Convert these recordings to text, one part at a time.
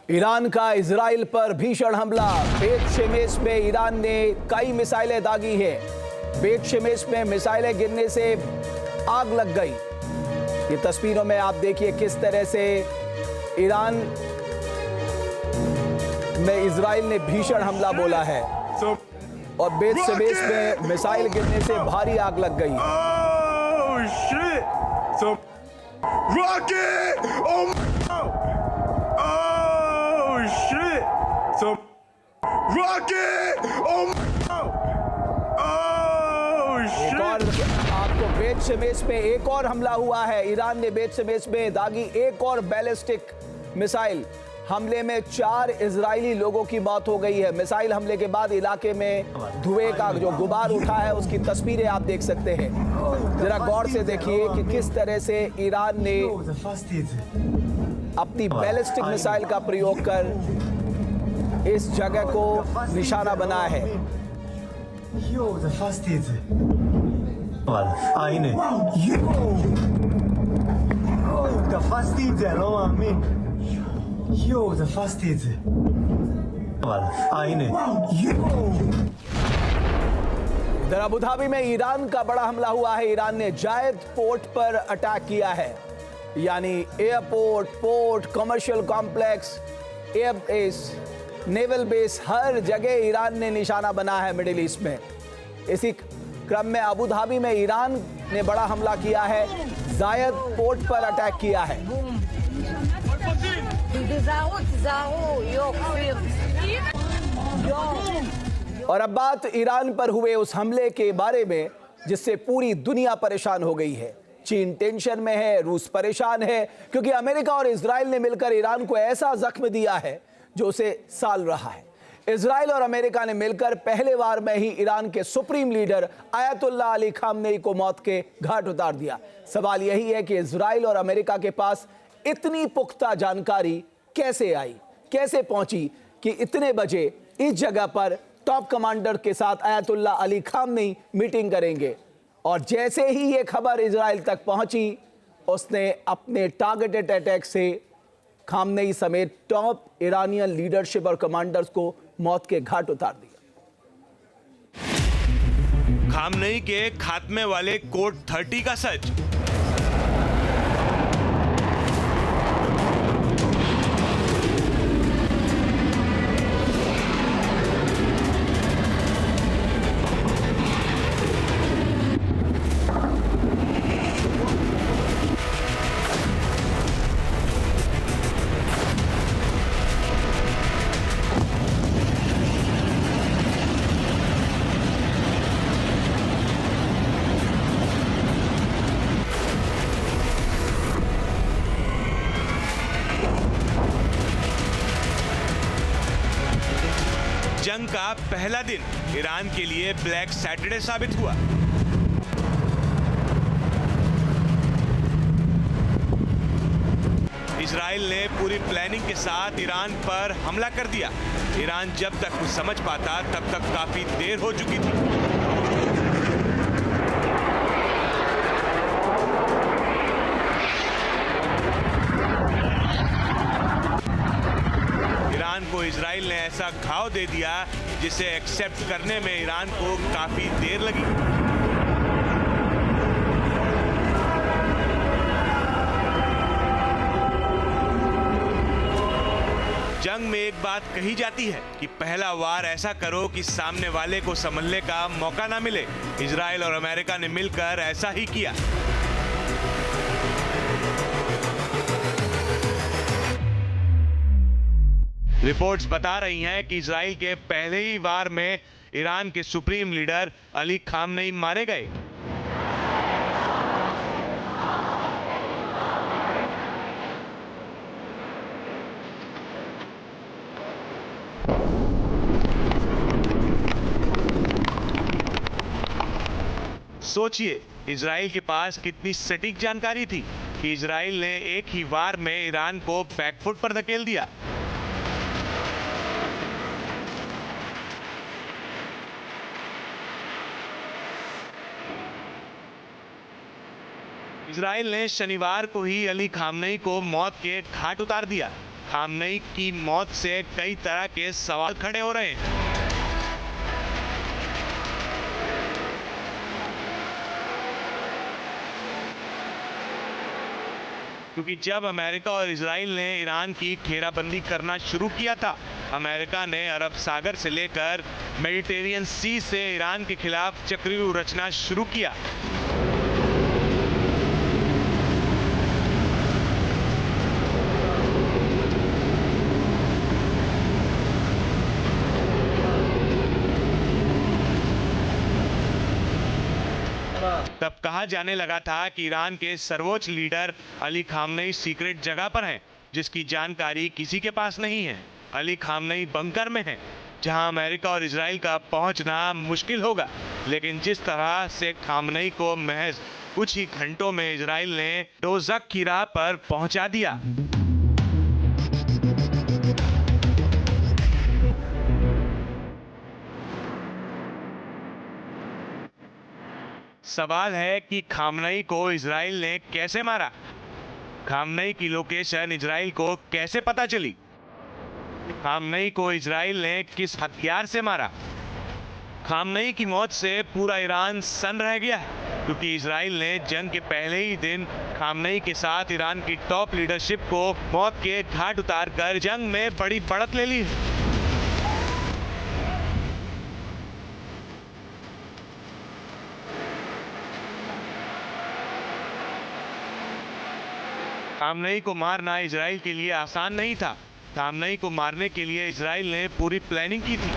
Iran का Israel पर भीषण हमला। बेत शेमेश में ईरान ने कई मिसाइलें दागी हैं। बेत शेमेश में मिसाइलें गिरने से आग लग गई। ये तस्वीरों में आप देखिए किस तरह से ईरान में इजराइल ने भीषण हमला बोला है और बेत शेमेश में मिसाइल गिरने से भारी आग लग गई। एक और आपको बेत शेमेश में एक और हमला हुआ है। ईरान ने बेत शेमेश में दागी एक और बैलिस्टिक मिसाइल। हमले में 4 इजरायली लोगों की मौत हो गई है। मिसाइल हमले के बाद इलाके में धुएं का जो गुबार उठा है उसकी तस्वीरें आप देख सकते हैं। जरा गौर से देखिए कि किस तरह से ईरान ने अपनी बैलिस्टिक मिसाइल का प्रयोग कर इस जगह को निशाना बनाया है। इधर अबू धाबी में ईरान का बड़ा हमला हुआ है। ईरान ने जायद पोर्ट पर अटैक किया है, यानी airport, port, commercial complex, air base, naval base, हर जगह ईरान ने निशाना बनाया है मिडिल ईस्ट में। इसी क्रम में अबू धाबी में ईरान ने बड़ा हमला किया है, जायद पोर्ट पर अटैक किया है। और अब बात ईरान पर हुए उस हमले के बारे में जिससे पूरी दुनिया परेशान हो गई है। चीन टेंशन में है, रूस परेशान है, क्योंकि अमेरिका और इजराइल ने मिलकर ईरान को ऐसा जख्म दिया है जो उसे साल रहा है। इजराइल और अमेरिका ने मिलकर पहले वार में ही ईरान के supreme leader Ayatollah Ali Khamenei को मौत के घाट उतार दिया। सवाल यही है कि इजराइल और अमेरिका के पास इतनी पुख्ता जानकारी कैसे आई, कैसे पहुंची कि इतने बजे इस जगह पर टॉप कमांडर के साथ आयतुल्लाह अली खामनेई मीटिंग करेंगे। और जैसे ही ये खबर इजराइल तक पहुंची, उसने अपने टारगेटेड अटैक से खामनेई समेत टॉप ईरानियन लीडरशिप और कमांडर्स को मौत के घाट उतार दिया। खामनेई के खात्मे वाले कोड 30 का सच। जंग का पहला दिन ईरान के लिए ब्लैक सैटरडे साबित हुआ। इजराइल ने पूरी प्लानिंग के साथ ईरान पर हमला कर दिया। ईरान जब तक कुछ समझ पाता तब तक काफी देर हो चुकी थी। ईरान को इजराइल ने ऐसा घाव दे दिया जिसे एक्सेप्ट करने में ईरान को काफी देर लगी। जंग में एक बात कही जाती है कि पहला वार ऐसा करो कि सामने वाले को संभलने का मौका ना मिले। इजराइल और अमेरिका ने मिलकर ऐसा ही किया। रिपोर्ट्स बता रही हैं कि इजराइल के पहले ही वार में ईरान के सुप्रीम लीडर अली खामनेई मारे गए। सोचिए इजराइल के पास कितनी सटीक जानकारी थी कि इजराइल ने एक ही वार में ईरान को बैकफुट पर धकेल दिया। इजराइल ने शनिवार को ही अली खामनेई को मौत के घाट उतार दिया। खामनेई की मौत से कई तरह के सवाल खड़े हो रहे हैं। क्योंकि जब अमेरिका और इजराइल ने ईरान की घेराबंदी करना शुरू किया था, अमेरिका ने अरब सागर से लेकर मेडिटेरियन सी से ईरान के खिलाफ चक्रव्यूह रचना शुरू किया। तब कहा जाने लगा था कि ईरान के सर्वोच्च लीडर अली खामनेई सीक्रेट जगह पर हैं, जिसकी जानकारी किसी के पास नहीं है। अली खामनेई बंकर में है, जहां अमेरिका और इजराइल का पहुंचना मुश्किल होगा। लेकिन जिस तरह से खामनेई को महज कुछ ही घंटों में इजराइल ने दोज़ख की राह पर पहुंचा दिया, सवाल है कि खामनेई को इजराइल ने कैसे मारा। खामनेई की लोकेशन इजराइल को कैसे पता चली। खामनेई को इजराइल ने किस हथियार से मारा। खामनेई की मौत से पूरा ईरान सन्न रह गया है, क्योंकि इजराइल ने जंग के पहले ही दिन खामनेई के साथ ईरान की टॉप लीडरशिप को मौत के घाट उतारकर जंग में बड़ी बढ़त ले ली। खामनेई को मारना इजराइल के लिए आसान नहीं था। खामनेई को मारने के लिए इजराइल ने पूरी प्लानिंग की थी।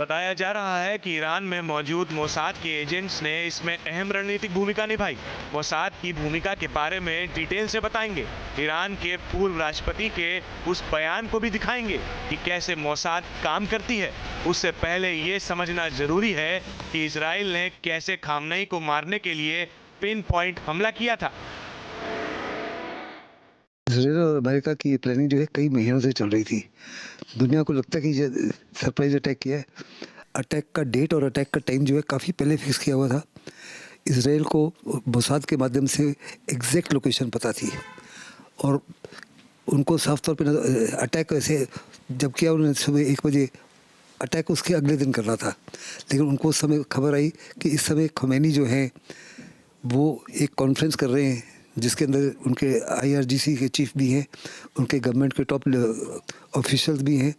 बताया जा रहा है कि ईरान में मौजूद मोसाद के एजेंट्स ने इसमें अहम रणनीतिक भूमिका निभाई। मोसाद की भूमिका के बारे में डिटेल से बताएंगे। ईरान के पूर्व राष्ट्रपति के उस बयान को भी दिखाएंगे कि कैसे मोसाद काम करती है। उससे पहले ये समझना जरूरी है कि इजराइल ने कैसे खामनेई को मारने के लिए पिन पॉइंट हमला किया था। इजराइल और अमेरिका की प्लानिंग जो है कई महीनों से चल रही थी। दुनिया को लगता है कि ये सरप्राइज अटैक किया है। अटैक का डेट और अटैक का टाइम जो है काफ़ी पहले फिक्स किया हुआ था। इजराइल को मोसाद के माध्यम से एग्जैक्ट लोकेशन पता थी और उनको साफ तौर पे अटैक ऐसे जब किया उन्होंने सुबह 1 बजे, अटैक उसके अगले दिन करना था। लेकिन उनको उस समय खबर आई कि इस समय खोमेनी जो हैं वो एक कॉन्फ्रेंस कर रहे हैं, जिसके अंदर उनके IRGC के चीफ भी हैं, उनके गवर्नमेंट के टॉप ऑफिशियल्स भी हैं,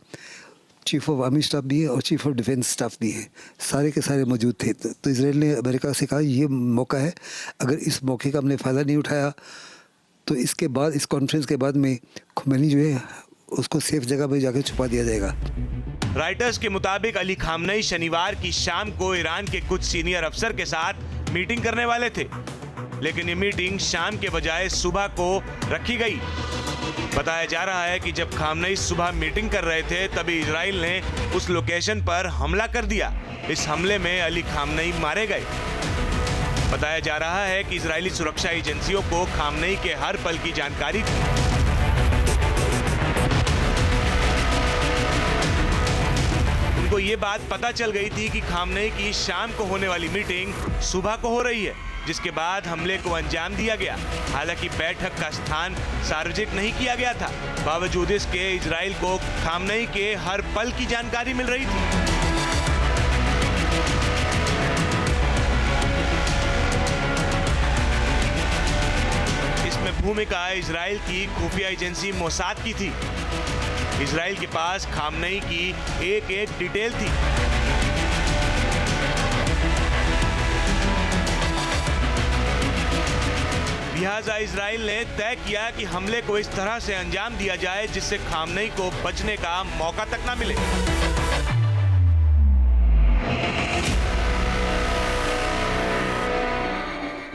चीफ ऑफ आर्मी स्टाफ भी है और चीफ ऑफ डिफेंस स्टाफ भी हैं। सारे के सारे मौजूद थे। तो इजराइल ने अमेरिका से कहा ये मौका है, अगर इस मौके का हमने फ़ायदा नहीं उठाया तो इसके बाद, इस कॉन्फ्रेंस के बाद में खोमेनी जो है उसको सेफ जगह पर जाकर छुपा दिया जाएगा। राइटर्स के मुताबिक अली खामनेई शनिवार की शाम को ईरान के कुछ सीनियर अफसर के साथ मीटिंग करने वाले थे, लेकिन ये मीटिंग शाम के बजाय सुबह को रखी गई। बताया जा रहा है कि जब खामनेई सुबह मीटिंग कर रहे थे तभी इजराइल ने उस लोकेशन पर हमला कर दिया। इस हमले में अली खामनेई मारे गए। बताया जा रहा है कि इजरायली सुरक्षा एजेंसियों को खामनेई के हर पल की जानकारी थी। उनको ये बात पता चल गई थी कि खामनेई की शाम को होने वाली मीटिंग सुबह को हो रही है, जिसके बाद हमले को अंजाम दिया गया। हालांकि बैठक का स्थान सार्वजनिक नहीं किया गया था, बावजूद इसके इजराइल को खामनेई के हर पल की जानकारी मिल रही थी। इसमें भूमिका इजराइल की खुफिया एजेंसी मोसाद की थी। इजराइल के पास खामनेई की एक एक डिटेल थी। लिहाजा इजराइल ने तय किया कि हमले को इस तरह से अंजाम दिया जाए जिससे खामनेई को बचने का मौका तक न मिले।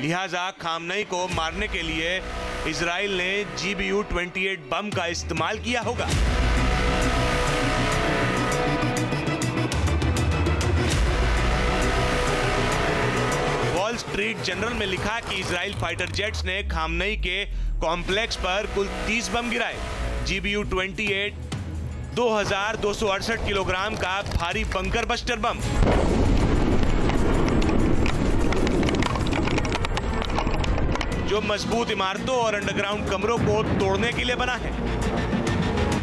लिहाजा खामनेई को मारने के लिए इजराइल ने GBU-28 बम का इस्तेमाल किया होगा। वॉल स्ट्रीट जर्नल में लिखा कि इजराइल फाइटर जेट्स ने खामनेई के कॉम्प्लेक्स पर कुल 30 बम गिराए। GBU-28 2268 किलोग्राम का भारी बंकर बस्टर बम। जो मजबूत इमारतों और अंडरग्राउंड कमरों को तोड़ने के लिए बना है।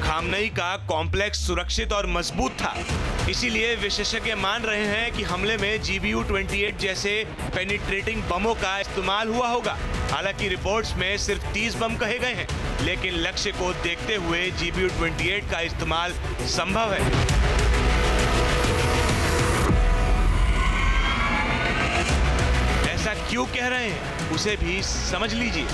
खामनेई का कॉम्प्लेक्स सुरक्षित और मजबूत था, इसीलिए विशेषज्ञ मान रहे हैं कि हमले में GBU-28 जैसे पेनिट्रेटिंग बमों का इस्तेमाल हुआ होगा। हालांकि रिपोर्ट्स में सिर्फ 30 बम कहे गए हैं, लेकिन लक्ष्य को देखते हुए GBU-28 का इस्तेमाल संभव है। ऐसा क्यों कह रहे हैं, उसे भी समझ लीजिए।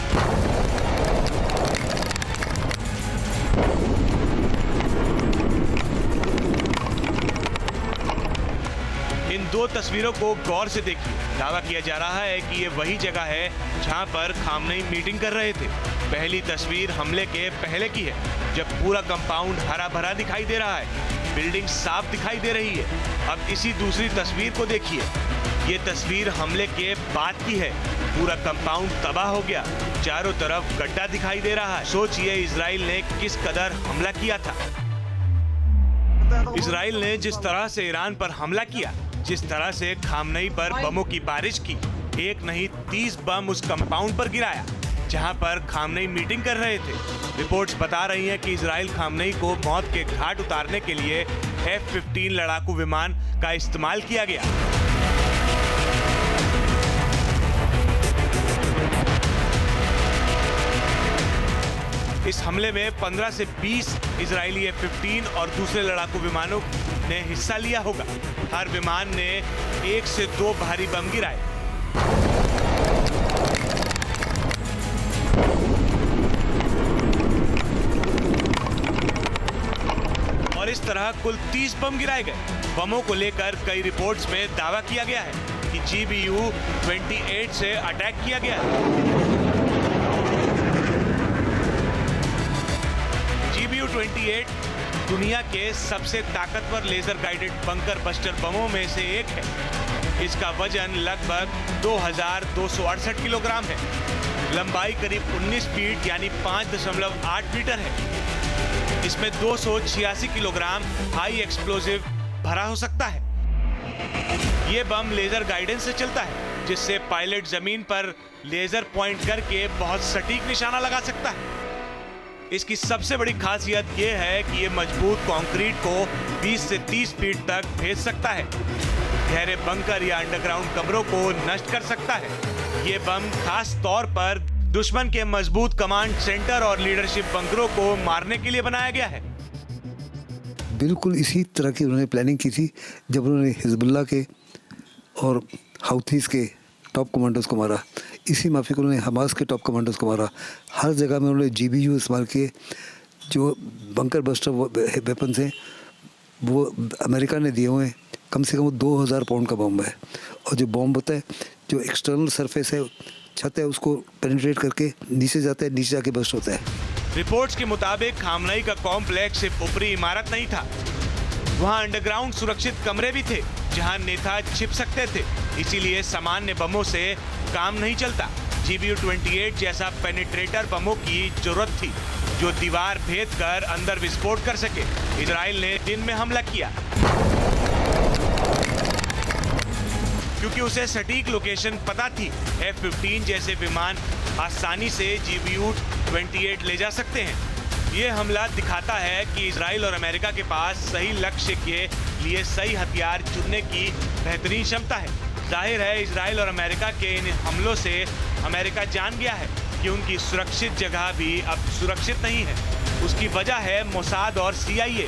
इन दो तस्वीरों को गौर से देखिए। दावा किया जा रहा है कि ये वही जगह है जहां पर खामनेई मीटिंग कर रहे थे। पहली तस्वीर हमले के पहले की है, जब पूरा कंपाउंड हरा भरा दिखाई दे रहा है, बिल्डिंग साफ दिखाई दे रही है। अब इसी दूसरी तस्वीर को देखिए, ये तस्वीर हमले के बाद की है। पूरा कंपाउंड तबाह हो गया, चारों तरफ गड्ढा दिखाई दे रहा है। सोचिए इजराइल ने किस कदर हमला किया था। इजराइल ने जिस तरह से ईरान पर हमला किया, जिस तरह से खामनेई पर बमों की बारिश की, एक नहीं 30 बम उस कंपाउंड पर गिराया जहां पर खामनेई मीटिंग कर रहे थे। रिपोर्ट्स बता रही हैं कि इजराइल खामनेई को मौत के घाट उतारने के लिए F-15 लड़ाकू विमान का इस्तेमाल किया गया। इस हमले में 15 से 20 इजरायली F-15 और दूसरे लड़ाकू विमानों ने हिस्सा लिया होगा। हर विमान ने 1 से 2 भारी बम गिराए। और इस तरह कुल 30 बम गिराए गए। बमों को लेकर कई रिपोर्ट्स में दावा किया गया है कि GBU-28 से अटैक किया गया है। GBU-28 दुनिया के सबसे ताकतवर लेजर गाइडेड बंकर बस्टर बमों में से एक है। इसका वजन लगभग 2268 किलोग्राम है। लंबाई करीब 19 फीट यानी 5.8 मीटर है। इसमें 286 किलोग्राम हाई एक्सप्लोसिव भरा हो सकता है। ये बम लेजर गाइडेंस से चलता है, जिससे पायलट जमीन पर लेजर पॉइंट करके बहुत सटीक निशाना लगा सकता है। इसकी सबसे बड़ी खासियत यह है कि ये मजबूत कंक्रीट को 20 से 30 फीट तक भेज सकता है। गहरे बंकर या अंडरग्राउंड कमरों को नष्ट कर सकता है। ये बम खास तौर पर दुश्मन के मजबूत कमांड सेंटर और लीडरशिप बंकरों को मारने के लिए बनाया गया है। बिल्कुल इसी तरह की उन्होंने प्लानिंग की थी जब उन्होंने हिजबुल्लाह के और हाउथीज के टॉप कमांडर्स को मारा। इसी माफिक उन्होंने हमास के टॉप कमांडर्स को मारा। हर जगह में उन्होंने GBU इस्तेमाल किए। जो बंकर बस्टर वेपन्स हैं वो अमेरिका ने दिए हुए हैं। कम से कम 2000 पाउंड का बम है। और जो बॉम्ब होता है, जो एक्सटर्नल सरफेस है, छत है, उसको पेनिट्रेट करके नीचे जाता है, नीचे जाके बस्ट होता है। रिपोर्ट्स के मुताबिक खामनेई का कॉम्प्लेक्स सिर्फ ऊपरी इमारत नहीं था, वहाँ अंडरग्राउंड सुरक्षित कमरे भी थे जहाँ नेता छिप सकते थे। इसीलिए सामान्य बमों से काम नहीं चलता। GBU-28 जैसा पेनिट्रेटर बमों की जरूरत थी, जो दीवार भेद कर अंदर विस्फोट कर सके। इजराइल ने दिन में हमला किया क्योंकि उसे सटीक लोकेशन पता थी। F-15 जैसे विमान आसानी से GBU-28 ले जा सकते हैं। ये हमला दिखाता है कि इजराइल और अमेरिका के पास सही लक्ष्य के लिए सही हथियार चुनने की बेहतरीन क्षमता है। जाहिर है इजराइल और अमेरिका के इन हमलों से अमेरिका जान गया है कि उनकी सुरक्षित जगह भी अब सुरक्षित नहीं है। उसकी वजह है मोसाद और CIA।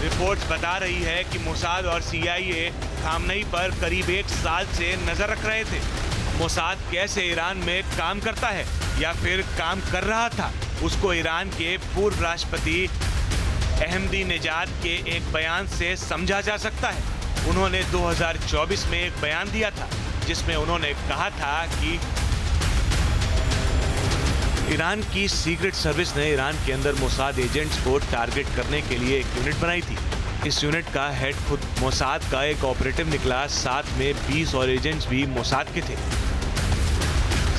रिपोर्ट्स बता रही है कि मोसाद और CIA खामनेई पर करीब 1 साल से नजर रख रहे थे। मोसाद कैसे ईरान में काम करता है या फिर काम कर रहा था, उसको ईरान के पूर्व राष्ट्रपति अहमदीनेजाद के एक बयान से समझा जा सकता है। उन्होंने 2024 में एक बयान दिया था जिसमें उन्होंने कहा था कि ईरान की सीक्रेट सर्विस ने ईरान के अंदर मोसाद एजेंट्स को टारगेट करने के लिए एक यूनिट बनाई थी। इस यूनिट का हेड खुद मोसाद का एक ऑपरेटिव निकला, साथ में 20 और एजेंट्स भी मोसाद के थे।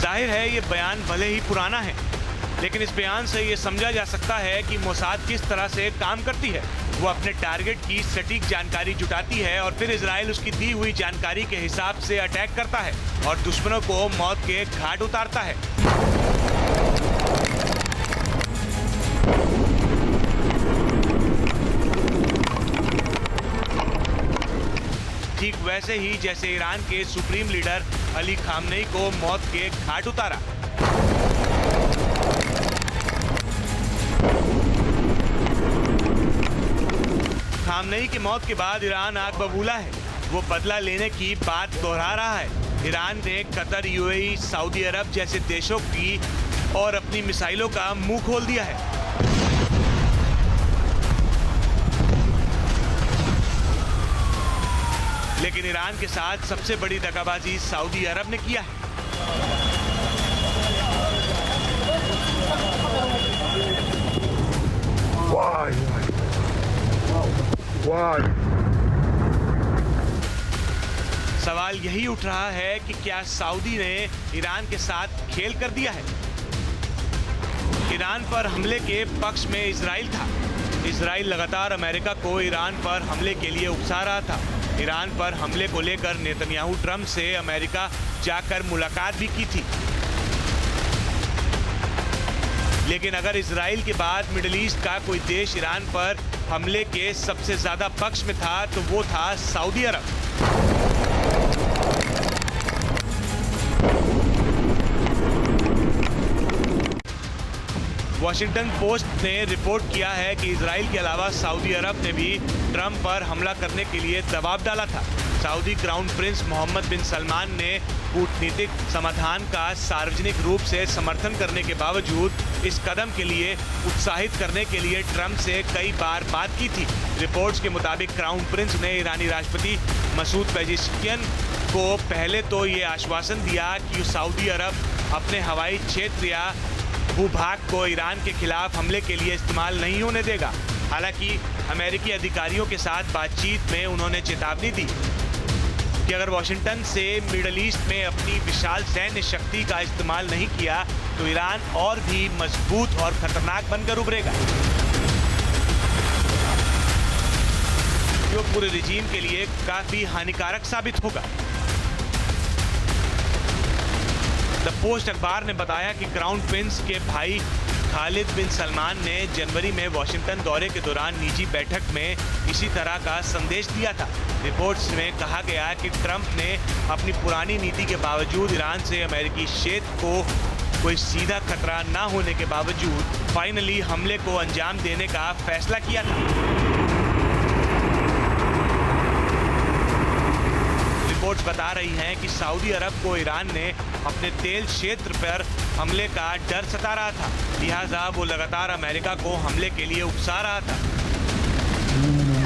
जाहिर है ये बयान भले ही पुराना है, लेकिन इस बयान से ये समझा जा सकता है कि मोसाद किस तरह से काम करती है। वो अपने टारगेट की सटीक जानकारी जुटाती है और फिर इजराइल उसकी दी हुई जानकारी के हिसाब से अटैक करता है और दुश्मनों को मौत के घाट उतारता है। ठीक वैसे ही जैसे ईरान के सुप्रीम लीडर अली खामनेई को मौत के घाट उतारा। खामनेई की मौत के बाद ईरान आग बबूला है। वो बदला लेने की बात दोहरा रहा है। ईरान ने कतर, यूएई, सऊदी अरब जैसे देशों की और अपनी मिसाइलों का मुंह खोल दिया है। लेकिन ईरान के साथ सबसे बड़ी दगाबाजी सऊदी अरब ने किया है। सवाल यही उठ रहा है कि क्या सऊदी ने ईरान के साथ खेल कर दिया है? ईरान पर हमले के पक्ष में इजराइल था। इजराइल लगातार अमेरिका को ईरान पर हमले के लिए उकसा रहा था। ईरान पर हमले को लेकर नेतन्याहू ट्रंप से अमेरिका जाकर मुलाकात भी की थी। लेकिन अगर इजराइल के बाद मिडिल ईस्ट का कोई देश ईरान पर हमले के सबसे ज्यादा पक्ष में था तो वो था सऊदी अरब। वॉशिंगटन पोस्ट ने रिपोर्ट किया है कि इजराइल के अलावा सऊदी अरब ने भी ट्रंप पर हमला करने के लिए दबाव डाला था। सऊदी क्राउन प्रिंस मोहम्मद बिन सलमान ने कूटनीतिक समाधान का सार्वजनिक रूप से समर्थन करने के बावजूद इस कदम के लिए उत्साहित करने के लिए ट्रंप से कई बार बात की थी। रिपोर्ट्स के मुताबिक क्राउन प्रिंस ने ईरानी राष्ट्रपति मसूद पेजेश्कियन को पहले तो ये आश्वासन दिया कि सऊदी अरब अपने हवाई क्षेत्र या भूभाग को ईरान के खिलाफ हमले के लिए इस्तेमाल नहीं होने देगा। हालांकि अमेरिकी अधिकारियों के साथ बातचीत में उन्होंने चेतावनी दी कि अगर वॉशिंगटन से मिडल ईस्ट में अपनी विशाल सैन्य शक्ति का इस्तेमाल नहीं किया तो ईरान और भी मजबूत और खतरनाक बनकर उभरेगा, जो पूरे रिजीम के लिए काफी हानिकारक साबित होगा। द पोस्ट अखबार ने बताया कि क्राउन प्रिंस के भाई खालिद बिन सलमान ने जनवरी में वॉशिंगटन दौरे के दौरान निजी बैठक में इसी तरह का संदेश दिया था। रिपोर्ट्स में कहा गया कि ट्रंप ने अपनी पुरानी नीति के बावजूद ईरान से अमेरिकी क्षेत्र को कोई सीधा खतरा ना होने के बावजूद फाइनली हमले को अंजाम देने का फैसला किया था। रिपोर्ट्स बता रही हैं कि सऊदी अरब को ईरान ने अपने तेल क्षेत्र पर हमले का डर सता रहा था, लिहाजा वो लगातार अमेरिका को हमले के लिए उकसा रहा था।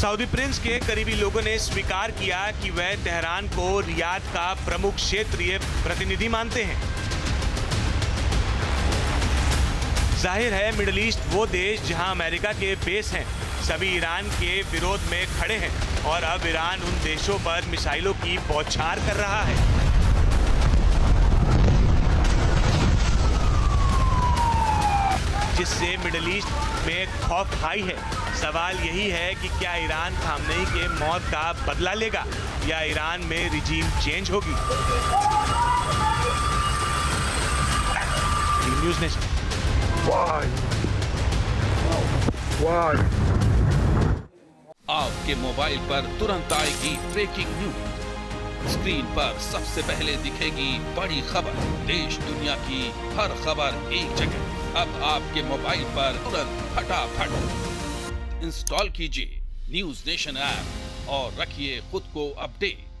सऊदी प्रिंस के करीबी लोगों ने स्वीकार किया कि वह तेहरान को रियाद का प्रमुख क्षेत्रीय प्रतिनिधि मानते हैं। जाहिर है मिडिल ईस्ट वो देश जहां अमेरिका के बेस हैं सभी ईरान के विरोध में खड़े हैं और अब ईरान उन देशों पर मिसाइलों की बौछार कर रहा है। जिससे मिडिल ईस्ट में खौफ हाई है। सवाल यही है कि क्या ईरान खामनेई के मौत का बदला लेगा या ईरान में रिजीम चेंज होगी। News nation. आपके मोबाइल पर तुरंत आएगी ब्रेकिंग न्यूज। स्क्रीन पर सबसे पहले दिखेगी बड़ी खबर, देश दुनिया की हर खबर एक जगह। अब आपके मोबाइल पर तुरंत फटाफट इंस्टॉल कीजिए न्यूज़ नेशन ऐप और रखिए खुद को अपडेट।